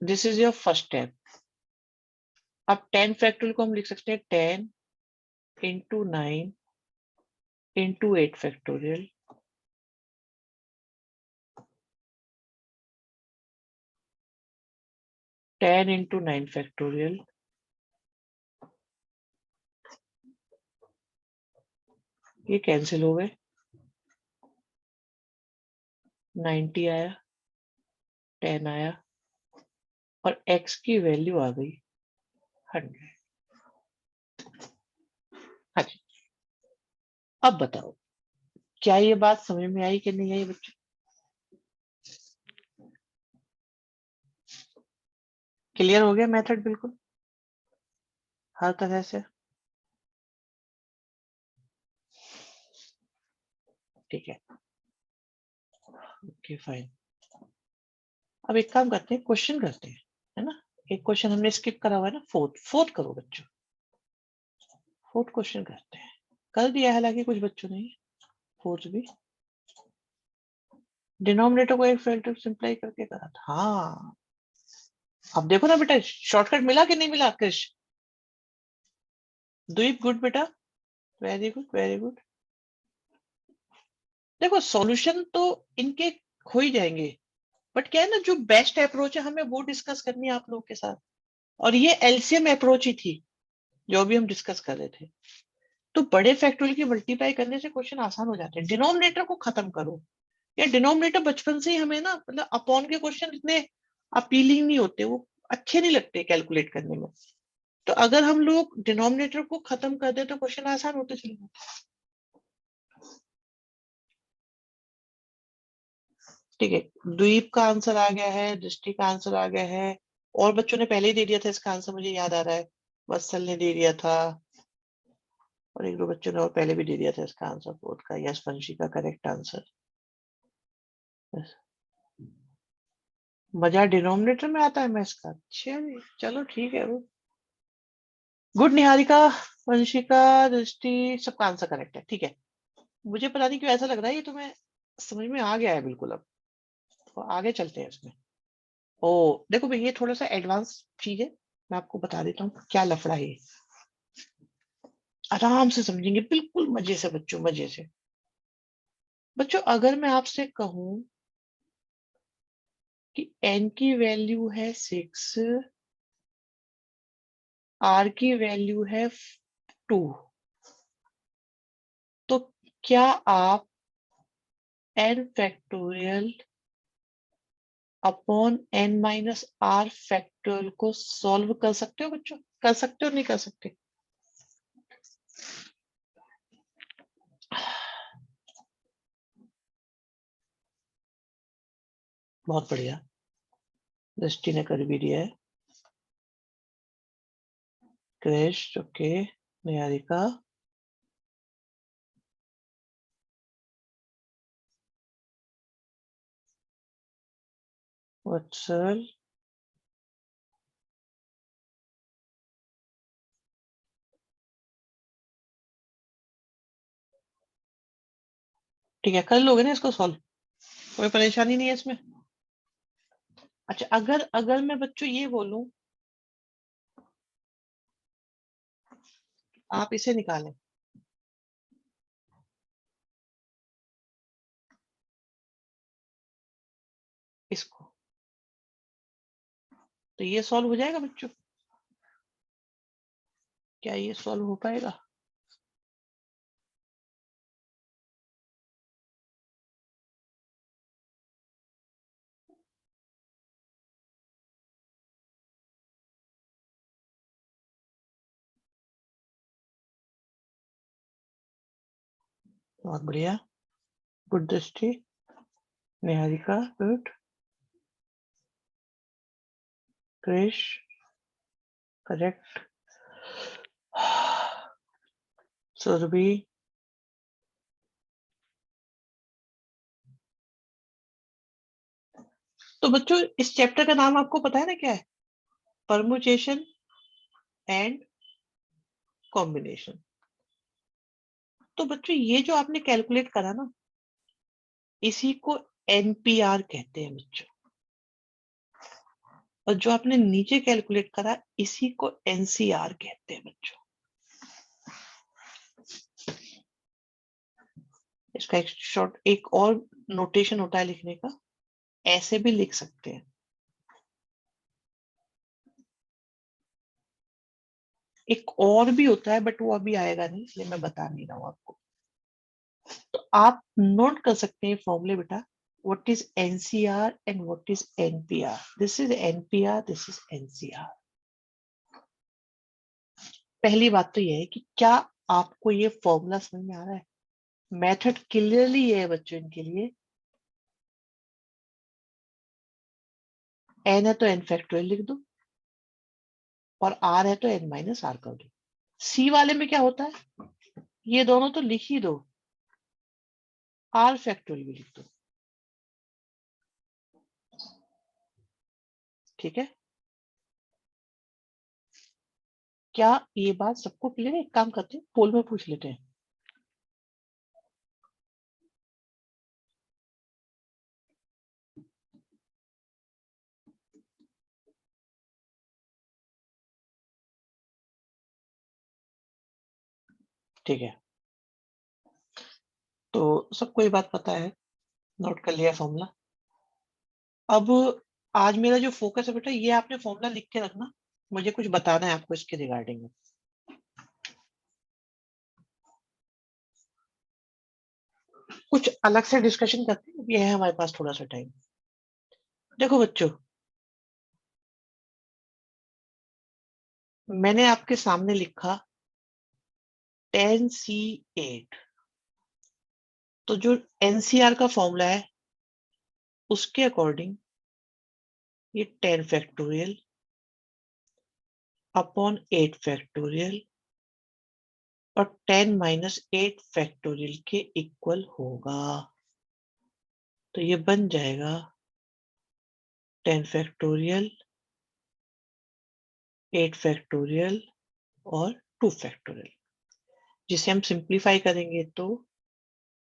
This is your first step. अब 10 फैक्टोरियल को हम लिख सकते हैं 10 into 9 into 8 factorial, 10 into 9 factorial, ये कैंसिल हो गए, 90 आया, 10 आया, और x की वैल्यू आ गई 100। हाँ जी, अब बताओ, क्या ये बात समझ में आई कि नहीं आई बच्चों? क्लियर हो गया मेथड बिल्कुल? हर तरह से। ठीक है, ओके फाइन। अब एक काम करते हैं, क्वेश्चन करते हैं, है ना। एक क्वेश्चन हमने स्किप करा हुआ है ना, फोर्थ। फोर्थ करो बच्चों, फोर्थ क्वेश्चन करते हैं। कर दिया है हालांकि कुछ बच्चों ने फोर्थ भी। डिनोमिनेटर को एक फैक्टर सिंप्लाई करके करा था। हाँ, अब देखो ना बेटा, शॉर्टकट मिला कि नहीं मिला कृष? द्वीप, गुड बेटा, वेरी गुड वेरी गुड। देखो सॉल्यूशन तो इनके हो ही जाएंगे, बट क्या है ना, जो बेस्ट अप्रोच है हमें वो डिस्कस करनी है आप लोगों के साथ। और ये एलसीएम अप्रोच ही थी जो भी हम डिस्कस कर रहे थे। तो बड़े फैक्टोरियल की मल्टीप्लाई करने से क्वेश्चन आसान हो जाते हैं। डिनोमिनेटर को खत्म करो, या डिनोमिनेटर बचपन से ही हमें ना, मतलब अपॉन के क्वेश्चन इतने अपीलिंग नहीं होते, वो अच्छे नहीं लगते कैलकुलेट करने में। तो अगर हम लोग डिनोमिनेटर को खत्म कर दे तो क्वेश्चन आसान होते चले जाते। ठीक है, द्वीप का आंसर आ गया है, दृष्टि का आंसर आ गया है, और बच्चों ने पहले ही दे दिया था इसका आंसर, मुझे याद आ रहा है। वत्सल ने दे दिया था, और एक दो बच्चों ने और पहले भी दे दिया था इसका आंसर फोर्थ का। यस वंशी का करेक्ट आंसर। मजा डिनोमिनेटर में आता है मैथ्स का। अच्छा जी, चलो ठीक है वो। गुड निहारिका, वंशिका, दृष्टि, सबका आंसर करेक्ट है। ठीक है, मुझे पता नहीं क्यों ऐसा लग रहा है ये तुम्हें समझ में आ गया है बिल्कुल। अब तो आगे चलते हैं इसमें। ओ देखो भाई, ये थोड़ा सा एडवांस चीज है, मैं आपको बता देता हूँ क्या लफड़ा है ये। आराम से समझेंगे, बिल्कुल मजे से बच्चों, मजे से। बच्चों अगर मैं आपसे कहूं कि n की वैल्यू है 6, r की वैल्यू है 2, तो क्या आप n factorial upon n minus r factorial को सॉल्व कर सकते हो बच्चों? कर सकते हो नहीं कर सकते? बहुत बढ़िया, दृष्टि ने कर भी दिया है। क्रिश ओके, निहारिका, वत्सल, ठीक है, कर लोगे ना इसको सॉल्व? कोई परेशानी नहीं है इसमें? अच्छा, अगर अगर मैं बच्चों ये बोलूं आप इसे निकालें, इसको, तो ये सॉल्व हो जाएगा बच्चों? क्या ये सॉल्व हो पाएगा? बहुत बढ़िया, गुड दृष्टि, निहारिका गुड, क्रिश करेक्ट, सुरभि, तो बच्चों इस चैप्टर का नाम आपको पता है ना क्या है? Permutation and combination. तो बच्चों ये जो आपने कैलकुलेट करा ना, इसी को एनपीआर कहते हैं बच्चों। और जो आपने नीचे कैलकुलेट करा, इसी को एनसीआर कहते हैं बच्चों। इसका एक शॉर्ट एक और नोटेशन होता है लिखने का, ऐसे भी लिख सकते हैं। एक और भी होता है बट वो अभी आएगा नहीं, इसलिए मैं बता नहीं रहा हूं आपको। तो आप नोट कर सकते हैं फॉर्मूले बेटा, what is NCR and what is NPR. This is NPR, this is NCR. पहली बात तो यह है कि क्या आपको ये फॉर्मूला समझ में आ रहा है? मेथड क्लियरली ये है बच्चों इनके लिए। एन है तो एन फैक्टोरियल लिख दो, और आर है तो n माइनस आर कर दो। सी वाले में क्या होता है, ये दोनों तो लिख ही दो, आर फैक्टोरियल भी लिख दो। ठीक है, क्या ये बात सबको क्लियर है? एक काम करते हैं, पोल में पूछ लेते हैं। ठीक है, तो सबको ये बात पता है, नोट कर लिया फॉर्मूला। अब आज मेरा जो फोकस है बेटा, ये आपने फॉर्मूला लिख के रखना, मुझे कुछ बताना है आपको इसके रिगार्डिंग में। कुछ अलग से डिस्कशन करते हैं, ये है हमारे पास थोड़ा सा टाइम। देखो बच्चों, मैंने आपके सामने लिखा 10C8, तो जो एनसीआर का फॉर्मूला है उसके अकॉर्डिंग ये 10 फैक्टोरियल अपॉन 8 फैक्टोरियल और 10 माइनस 8 फैक्टोरियल के इक्वल होगा। तो ये बन जाएगा 10 फैक्टोरियल, 8 फैक्टोरियल और 2 फैक्टोरियल, जिसे हम सिंप्लीफाई करेंगे तो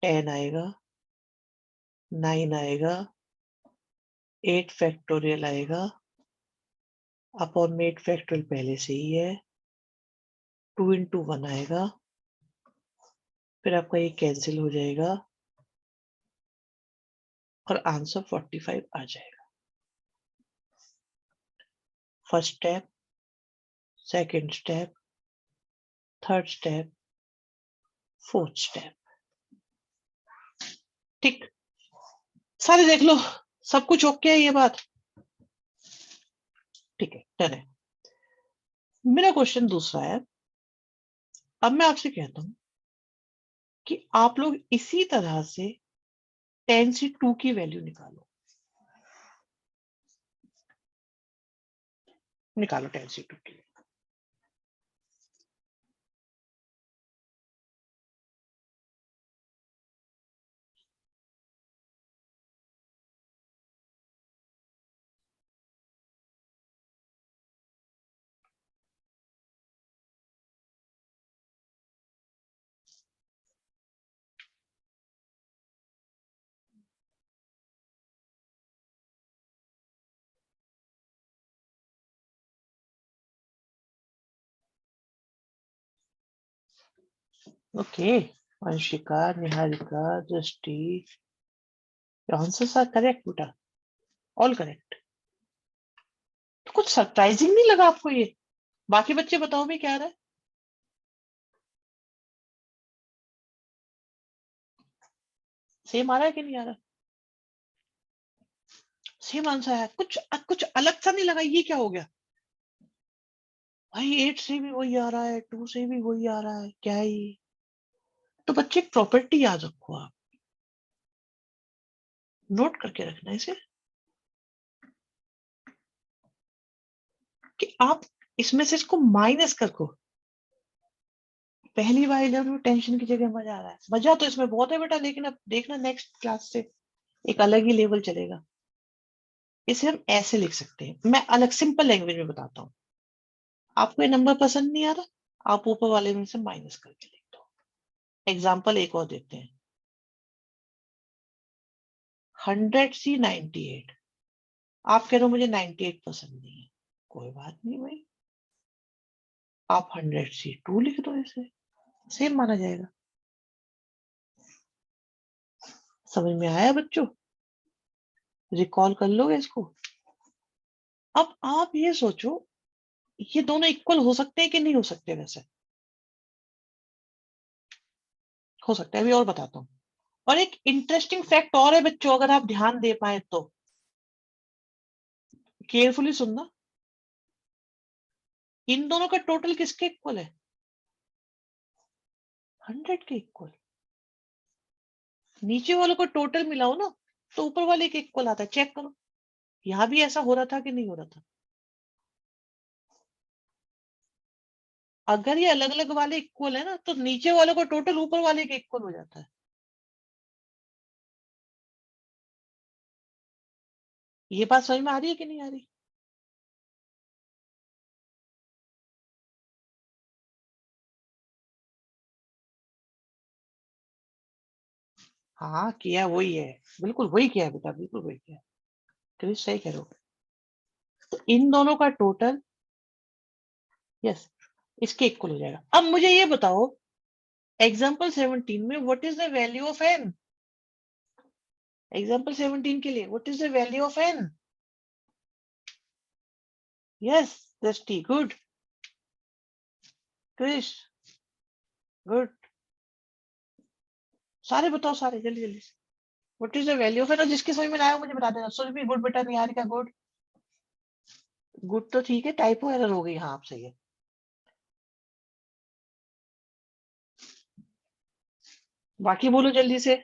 10 आएगा, 9 आएगा, 8 फैक्टोरियल आएगा, अपॉन में 8 फैक्टोरियल पहले से ही है, 2 इंटू 1 आएगा, फिर आपका ये कैंसिल हो जाएगा और आंसर 45 आ जाएगा। First step, second step, third step, fourth step. ठीक, सारे देख लो, सब कुछ ओके है ये बात? ठीक है, डन है। मेरा क्वेश्चन दूसरा है, अब मैं आपसे कहता हूं कि आप लोग इसी तरह से 10C2 की वैल्यू निकालो। निकालो 10C2 की। ओके, वंशिका, निहारिका, दृष्टि, आंसर्स आर करेक्ट बेटा, ऑल करेक्ट। तो कुछ सरप्राइजिंग नहीं लगा आपको ये? बाकी बच्चे बताओ भी क्या आ रहा है? सेम आ रहा है कि नहीं आ रहा? सेम आंसर है, कुछ अलग सा नहीं लगा, ये क्या हो गया भाई? 8 से भी वही आ रहा है, 2 से भी वही आ रहा है, क्या है ये? तो बच्चे एक प्रॉपर्टी याद रखो, आप नोट करके रखना इसे, कि आप इसमें से इसको माइनस करो। पहली बार इलेवन में टेंशन की जगह मजा आ रहा है, मजा तो इसमें बहुत है बेटा, लेकिन अब देखना नेक्स्ट क्लास से एक अलग ही लेवल चलेगा। इसे हम ऐसे लिख सकते हैं, मैं अलग सिंपल लैंग्वेज में बताता हूँ। आपको ये नंबर पसंद नहीं आ रहा, आप ऊपर वाले में से माइनस करके लिख दो। एग्जाम्पल एक और देते हैं, 100C98। आप कह रहे हो मुझे 98 पसंद नहीं है, कोई बात नहीं भाई, आप 100C2 लिख दो, इसे सेम माना जाएगा। समझ में आया बच्चों? रिकॉल कर लोगे इसको? अब आप ये सोचो, ये दोनों इक्वल हो सकते हैं कि नहीं हो सकते? वैसे हो सकता है, अभी और बताता हूँ। और एक इंटरेस्टिंग फैक्ट और है बच्चों, अगर आप ध्यान दे पाए तो केयरफुली सुनना, इन दोनों का टोटल किसके इक्वल है? 100 के इक्वल। नीचे वालों को टोटल मिलाओ ना, तो ऊपर वाले के इक्वल आता है, चेक करो। यहां भी ऐसा हो रहा था कि नहीं हो रहा था? अगर ये अलग अलग वाले इक्वल है ना, तो नीचे वाले को टोटल ऊपर वाले के इक्वल हो जाता है। ये बात समझ में आ रही है कि नहीं आ रही? हाँ किया वही है, बिल्कुल वही किया बेटा, बिल्कुल वही किया। क्रिस सही कह रहे हो। तो इन दोनों का टोटल, यस, इसके इक्वल हो जाएगा। अब मुझे ये बताओ, एग्जाम्पल 17 में what is the value of n? Example 17 के लिए what is the value of n? Yes, Drishti, good. Krish, good. सारे बताओ, सारे जल्दी जल्दी। What is the value of n? जिसके समझ में ना आया मुझे बता देना। सुरभि गुड बेटा, निहारिका गुड। गुड तो ठीक है, टाइपो एरर हो गई, हाँ आप सही है। बाकी बोलो जल्दी से।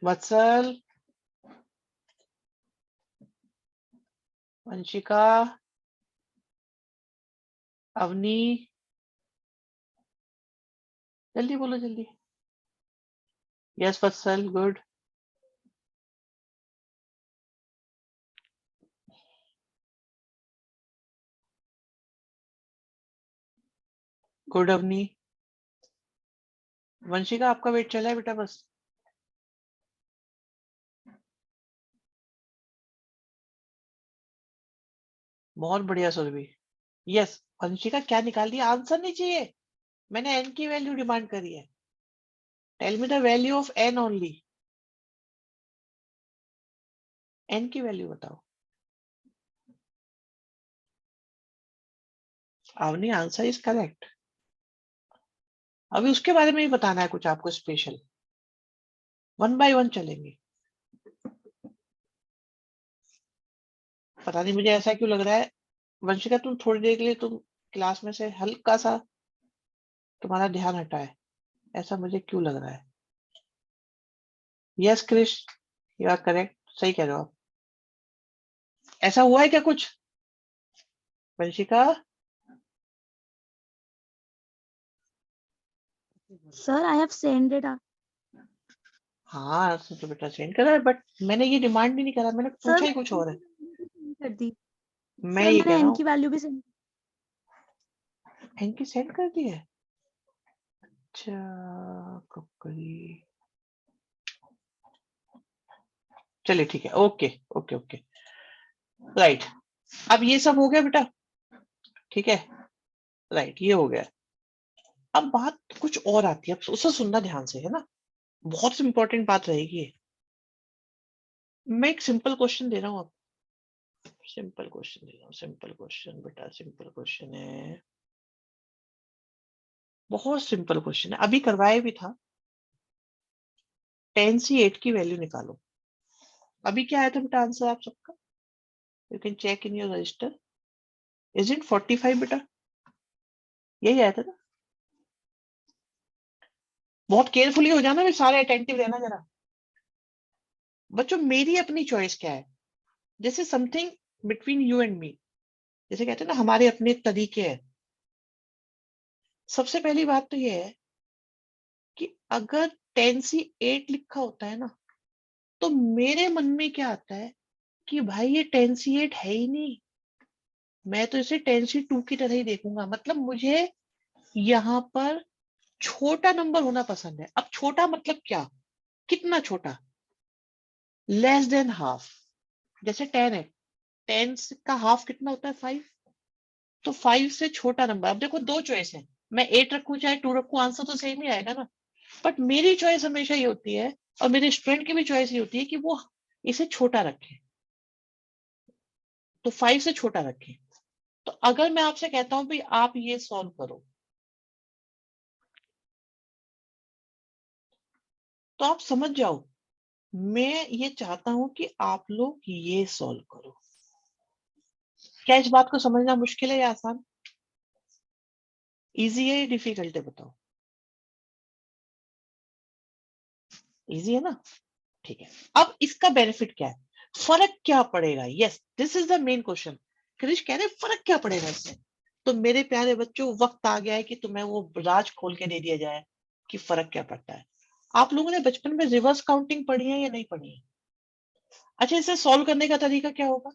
वत्सल, वंशिका, अवनी, जल्दी बोलो जल्दी। यस वत्सल, गुड। गुड अवनी। वंशिका आपका वेट चला है बेटा बस। बहुत बढ़िया सुरभि। यस, वंशिका क्या निकाल दिया? आंसर नहीं चाहिए, मैंने एन की वैल्यू डिमांड करी है। Tell me the value of n only. N की वैल्यू बताओ। Avni, answer is correct. अभी उसके बारे में ही बताना है कुछ आपको स्पेशल। वन बाय वन चलेंगे। पता नहीं मुझे ऐसा क्यों लग रहा है, वंशिका तुम थोड़ी देर के लिए तुम क्लास में से हल्का सा तुम्हारा ध्यान हटा है, ऐसा मुझे क्यों लग रहा है। Yes Krish, you are correct, सही कह रहे हो आप। ऐसा हुआ है क्या कुछ? Vanshika, Sir, I have sent it. हाँ तो बेटा सेंड करा है, बट मैंने ये डिमांड ही नहीं करा, मैंने सर पूछा ही मैंने कुछ और है। एन की वैल्यू भी सेंड कर दी। मैं सर ये मैंने कह रहा एन हूँ, की वैल्यू भी सेंड। इनकी सेंड कर दी है। अच्छा, ककड़ी, चलिए ठीक है, ओके ओके ओके, राइट। अब ये सब हो गया बेटा, ठीक है, राइट, ये हो गया। अब बात कुछ और आती है, अब उसे सुनना ध्यान से, है ना, बहुत इंपॉर्टेंट बात रहेगी ये। मैं एक सिंपल क्वेश्चन दे रहा हूँ, अब सिंपल क्वेश्चन दे रहा हूँ, सिंपल क्वेश्चन बेटा, सिंपल क्वेश्चन है, बहुत सिंपल क्वेश्चन है, अभी करवाया भी था। 10C8 की वैल्यू निकालो। अभी क्या आया था बेटा आंसर आप सबका? You can check in your register. Is it 45 बेटा? यही आया था ना? बहुत केयरफुली हो जाना, भी सारे अटेंटिव रहना जरा। बच्चों मेरी अपनी चॉइस क्या है, जैसे something between you and me, जैसे कहते हैं ना हमारे अपने तरीके हैं। सबसे पहली बात तो ये है कि अगर 10C8 लिखा होता है ना, तो मेरे मन में क्या आता है कि भाई ये 10C8 है ही नहीं, मैं तो इसे 10C2 की तरह ही देखूंगा। मतलब मुझे यहाँ पर छोटा नंबर होना पसंद है। अब छोटा मतलब क्या, कितना छोटा? Less than half. जैसे 10 है, 10 का हाफ कितना होता है? 5। तो 5 से छोटा नंबर। अब देखो दो चॉइस है, मैं 8 रखूं चाहे 2 रखूं, आंसर तो सेम ही आएगा ना। बट मेरी चॉइस हमेशा ये होती है, और मेरे स्टूडेंट की भी चॉइस ये होती है कि वो इसे छोटा रखे, तो 5 से छोटा रखे। तो अगर मैं आपसे कहता हूं भाई आप ये सॉल्व करो, तो आप समझ जाओ मैं ये चाहता हूं कि आप लोग ये सॉल्व करो। क्या इस बात को समझना मुश्किल है या आसान? इजी है या डिफिकल्ट है बताओ? इजी है ना? ठीक है। अब इसका बेनिफिट क्या है? फर्क क्या पड़ेगा? Yes, this is the main question. Krish कह रहे फर्क क्या पड़ेगा इससे? तो मेरे प्यारे बच्चों, वक्त आ गया है कि तुम्हें वो राज खोल के दे दिया जाए कि फर्क क्या पड़ता है। आप लोगों ने बचपन में रिवर्स काउंटिंग पढ़ी है या नहीं पढ़ी है? अच्छा, इसे सॉल्व करने का तरीका क्या होगा?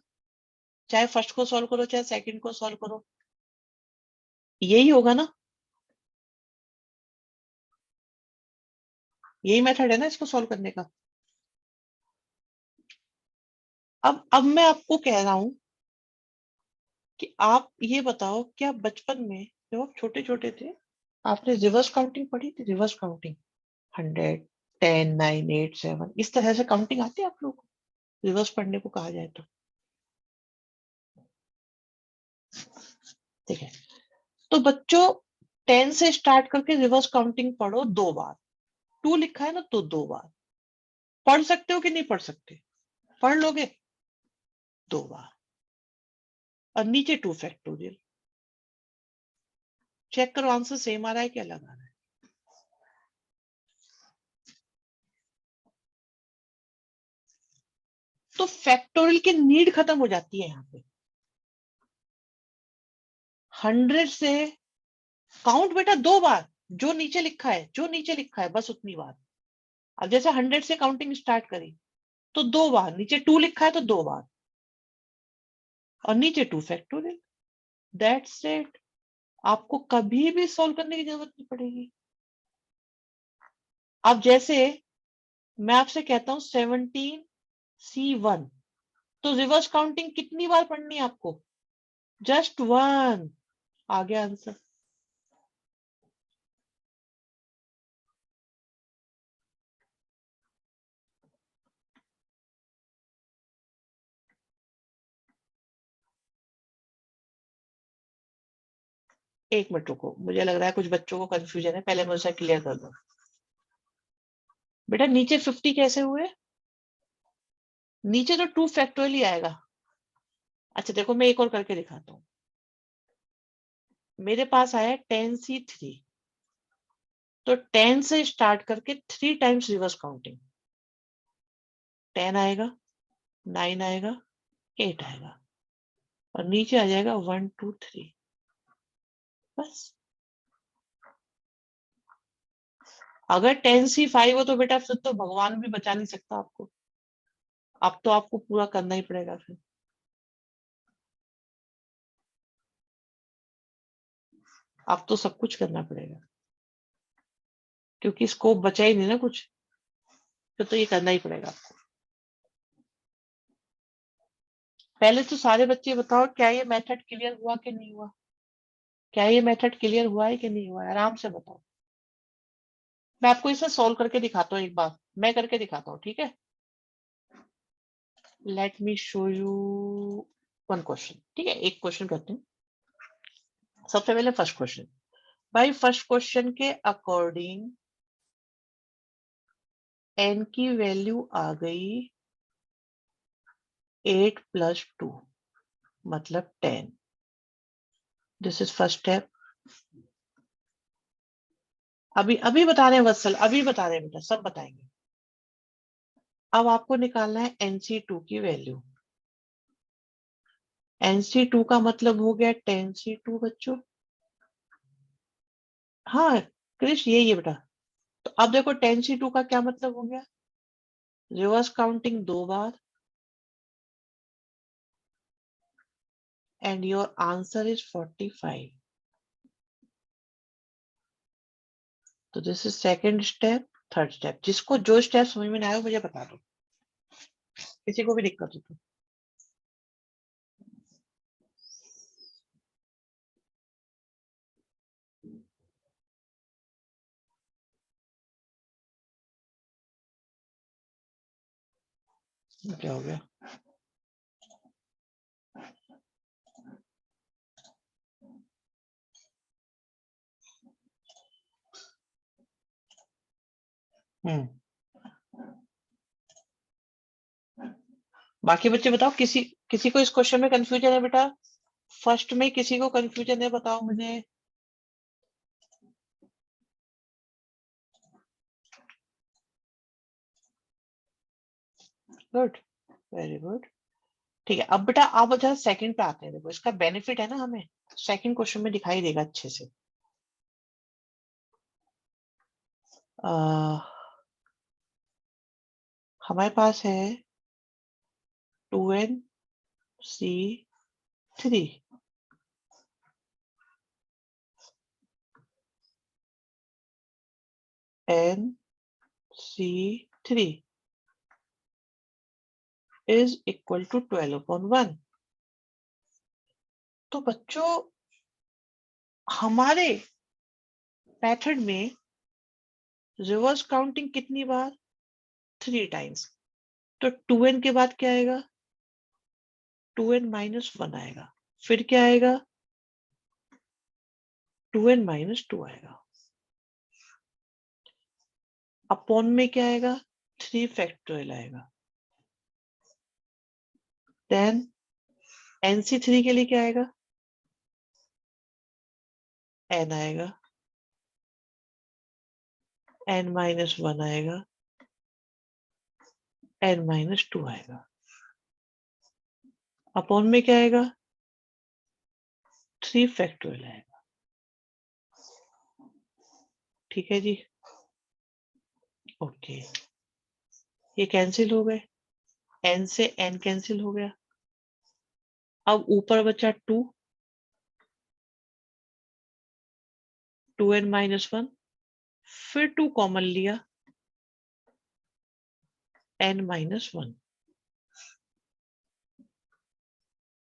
चाहे फर्स्ट को सॉल्व करो, चाहे सेकंड को सॉल्व करो, यही होगा ना? यही मेथड है ना इसको सॉल्व करने का? अब मैं आपको कह रहा हूं कि आप ये बताओ, क्या बचपन में जब आप छोटे छोटे थे, आपने रिवर्स काउंटिंग पढ़ी थी? रिवर्स काउंटिंग 100, 10, 9, 8, 7, इस तरह से काउंटिंग आती है आप लोगों को? रिवर्स पढ़ने को कहा जाए तो ठीक है। तो बच्चों, 10 से स्टार्ट करके रिवर्स काउंटिंग पढ़ो 2 बार। 2 लिखा है ना, तो 2 बार पढ़ सकते हो कि नहीं पढ़ सकते? पढ़ लोगे 2 बार। और नीचे 2 फैक्टोरियल। चेक करो आंसर सेम आ रहा है कि अलग आ रहा है। तो फैक्टोरियल की नीड खत्म हो जाती है यहाँ पे। 100 से काउंट बेटा 2 बार, जो नीचे लिखा है, जो नीचे लिखा है बस उतनी बार। अब जैसे 100 से काउंटिंग स्टार्ट करी तो 2 बार, नीचे 2 लिखा है तो 2 बार, और नीचे 2 फैक्टोरियल। That's it. आपको कभी भी सॉल्व करने की जरूरत नहीं पड़ेगी। अब जैसे मैं आपसे कहता हूं 17C1, तो रिवर्स काउंटिंग कितनी बार पढ़नी है आपको? जस्ट 1। आ गया आंसर। एक मिनट रुको, मुझे लग रहा है कुछ बच्चों को कंफ्यूजन है, पहले मैं उसे क्लियर कर दूं। बेटा नीचे 50 कैसे हुए? नीचे तो 2 फैक्टोरियल ही आएगा। अच्छा देखो, मैं एक और करके दिखाता हूँ। मेरे पास आया 10C3, तो 10 से स्टार्ट करके 3 टाइम्स रिवर्स काउंटिंग। 10 आएगा, 9 आएगा, 8 आएगा, और नीचे आ जाएगा 1, 2, 3। बस। अगर 10C5 हो तो बेटा फिर तो भगवान भी बचा नहीं सकता आपको। अब तो आपको पूरा करना ही पड़ेगा फिर। अब तो सब कुछ करना पड़ेगा, क्योंकि स्कोप बचा ही नहीं ना कुछ। फिर तो ये करना ही पड़ेगा आपको। पहले तो सारे बच्चे बताओ, क्या ये मेथड क्लियर हुआ कि नहीं हुआ? क्या ये मेथड क्लियर हुआ है कि नहीं हुआ है? आराम से बताओ। मैं आपको इसे सॉल्व करके दिखाता हूँ, एक बार मैं करके दिखाता हूँ, ठीक है? Let me show you one question. ठीक है, एक क्वेश्चन करते हैं। सबसे पहले फर्स्ट क्वेश्चन। भाई फर्स्ट क्वेश्चन के अकॉर्डिंग n की वैल्यू आ गई 8 + 2, मतलब 10। This is first step. अभी अभी बता रहे हैं वत्सल, अभी बता रहे हैं बेटा, सब बताएंगे। अब आपको निकालना है NC2 की वैल्यू। NC2 का मतलब हो गया 10C2 बच्चों। हाँ क्रिश, यही है बेटा। तो अब देखो 10C2 का क्या मतलब हो गया? Reverse counting 2 bar, and your answer is 45। तो this is second step. Third step, जिसको जो स्टेप समझ में ना आए मुझे बता दो, किसी को भी दिक्कत हो तो। क्या हो गया? हम्म। बाकी बच्चे बताओ, किसी किसी को इस क्वेश्चन में कंफ्यूजन है बेटा? फर्स्ट में किसी को कंफ्यूजन है, बताओ मुझे। गुड। Very good. ठीक है, अब बेटा आप जरा सेकंड पे आते हैं। देखो इसका बेनिफिट है ना, हमें सेकंड क्वेश्चन में दिखाई देगा अच्छे से। हमारे पास है 2nC3 NC3 is equal to 12/1। तो बच्चों हमारे मेथड में रिवर्स काउंटिंग कितनी बार? 3 टाइम्स। तो 2n के बाद क्या आएगा? 2n-1 आएगा। फिर क्या आएगा? 2n-2 आएगा। अपॉन में क्या आएगा? 3 फैक्टोरियल आएगा। देन NC3 के लिए क्या आएगा? n आएगा, n-1 आएगा, n-2 आएगा। अपॉन में क्या आएगा? 3 फैक्टोरियल आएगा। ठीक है जी, ओके। ये कैंसिल हो गए, n से n कैंसिल हो गया। अब ऊपर बचा 2n-1, फिर 2 कॉमन लिया, n-1।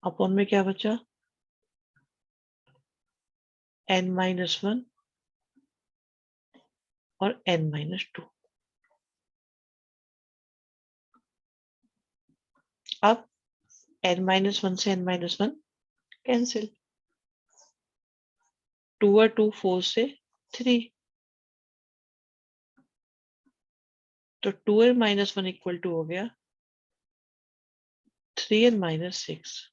अपॉन में क्या बचा? n-1 और n-2। अब n-1 से n-1 कैंसिल, 2 और 2 4 से 3, तो 2n-1 इक्वल टू हो गया 3n-6।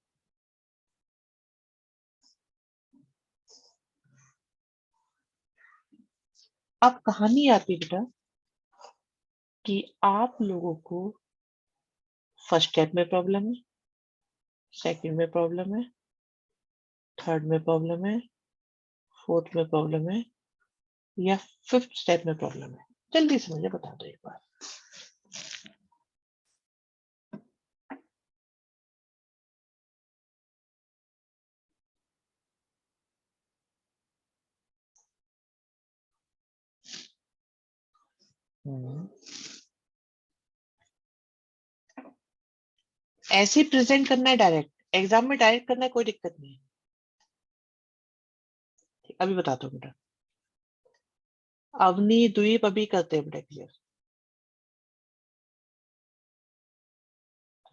अब कहानी आती है बेटा कि आप लोगों को फर्स्ट स्टेप में प्रॉब्लम है, सेकंड में प्रॉब्लम है, थर्ड में प्रॉब्लम है, फोर्थ में प्रॉब्लम है, या फिफ्थ स्टेप में प्रॉब्लम है। जल्दी से मुझे बता दो एक बार। ऐसे ही प्रेजेंट करना है, डायरेक्ट एग्जाम में डायरेक्ट करना है, कोई दिक्कत नहीं है। अभी बताता हूँ बेटा, अवनी द्वीप अभी करते हैं बेटा क्लियर।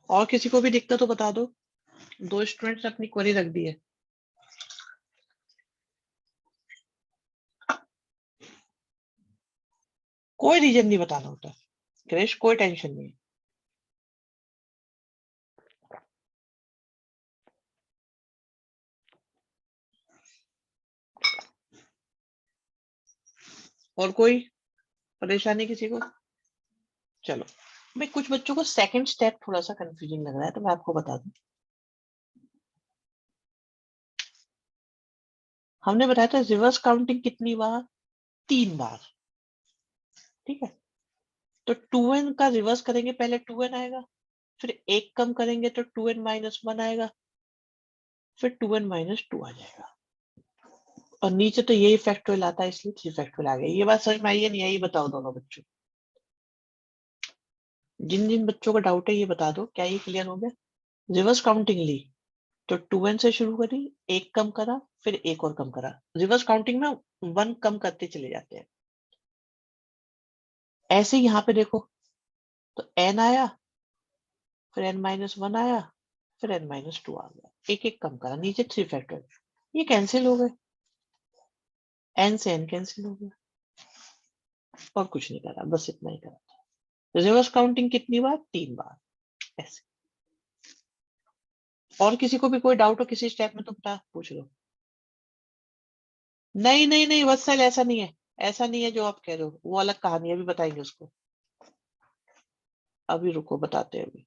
और किसी को भी दिक्कत हो बता दो। 2 स्टूडेंट्स ने अपनी क्वेरी रख दी है। कोई रीजन नहीं बताना होता क्रिश, कोई टेंशन नहीं है। और कोई परेशानी किसी को? चलो, मैं कुछ बच्चों को सेकंड स्टेप थोड़ा सा कंफ्यूजिंग लग रहा है, तो मैं आपको बता दूं। हमने बताया था रिवर्स काउंटिंग कितनी बार? 3 बार। ठीक है, तो 2n का रिवर्स करेंगे, पहले 2n आएगा, फिर 1 कम करेंगे तो 2n-1 आएगा, फिर 2n-2 आ जाएगा। और नीचे तो यही फैक्टोरियल आता है, इसलिए 3 फैक्टोरियल आ गया। ये बात समझ में आई है नहीं आई? बताओ दोनों बच्चों, जिन जिन बच्चों का डाउट है ये बता दो, क्या ये क्लियर हो गया? रिवर्स काउंटिंग ली तो 2n से शुरू करी, 1 कम करा, फिर 1 और कम करा। रिवर्स काउंटिंग में 1 कम करते चले जाते हैं। ऐसे ही यहाँ पे देखो, तो n आया, फिर n-1 आया, फिर n-2 आ गया। एक एक कम करा, नीचे 3 फैक्टर, ये कैंसिल हो गए, n से n कैंसिल हो गया। और कुछ नहीं करा, बस इतना ही करा। रिवर्स काउंटिंग कितनी बार? 3 बार। ऐसे। और किसी को भी कोई डाउट हो किसी स्टेप में तो बता, पूछ लो। नहीं नहीं नहीं वत्सल, ऐसा नहीं है, ऐसा नहीं है जो आप कह रहे हो, वो अलग कहानी है, अभी बताएंगे उसको। अभी रुको, बताते हैं अभी।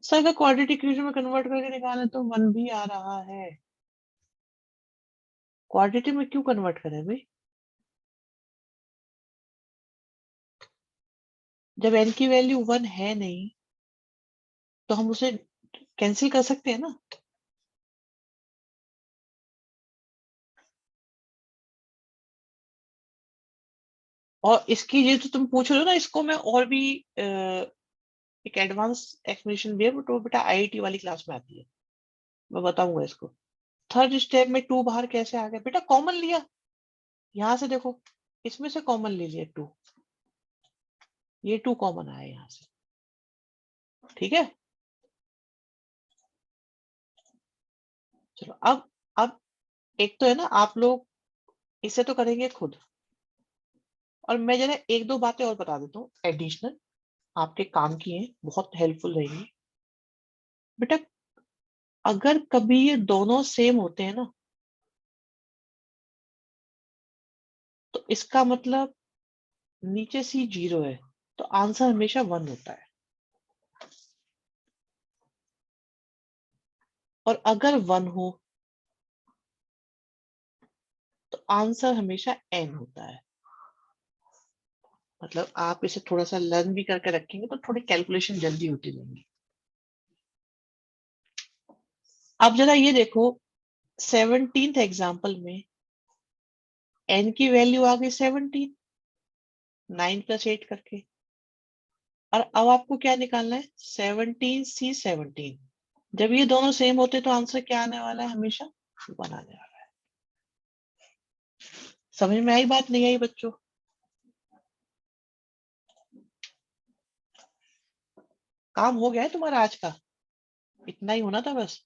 सर अगर क्वाड्रेटिक इक्वेशन में कन्वर्ट करके निकाले तो 1 भी आ रहा है। क्वाड्रेटिक में क्यों कन्वर्ट करें भाई? जब n की वैल्यू 1 है नहीं तो हम उसे कैंसिल कर सकते हैं ना। और इसकी ये जो तुम पूछ रहे हो ना, इसको मैं और भी एक एडवांस एक्सप्लेनेशन भी है, बट वो बेटा आईआईटी वाली क्लास में आती है, मैं बताऊंगा इसको। थर्ड स्टेप में 2 बाहर कैसे आ गया बेटा? कॉमन लिया, यहां से देखो, इसमें से कॉमन ले लिया 2, ये 2 कॉमन आया यहां से, ठीक है। चलो अब एक तो है ना, आप लोग इसे तो करेंगे खुद, और मैं जरा एक दो बातें और बता देता हूँ एडिशनल, आपके काम की हैं, बहुत हेल्पफुल रहेंगी बेटा। अगर कभी ये दोनों सेम होते हैं ना, तो इसका मतलब नीचे सी 0 है, तो आंसर हमेशा 1 होता है। और अगर 1 हो तो आंसर हमेशा n होता है। मतलब आप इसे थोड़ा सा लर्न भी करके रखेंगे तो थोड़ी कैलकुलेशन जल्दी होती रहेंगी। अब जरा ये देखो, 17th एग्जाम्पल में n की वैल्यू आ गई 17, 9 + 8 करके, और अब आपको क्या निकालना है? 17C17। जब ये दोनों सेम होते तो आंसर क्या आने वाला है? हमेशा 1 आने वाला है। समझ में आई बात, नहीं आई बच्चों? काम हो गया है तुम्हारा आज का, इतना ही होना था बस।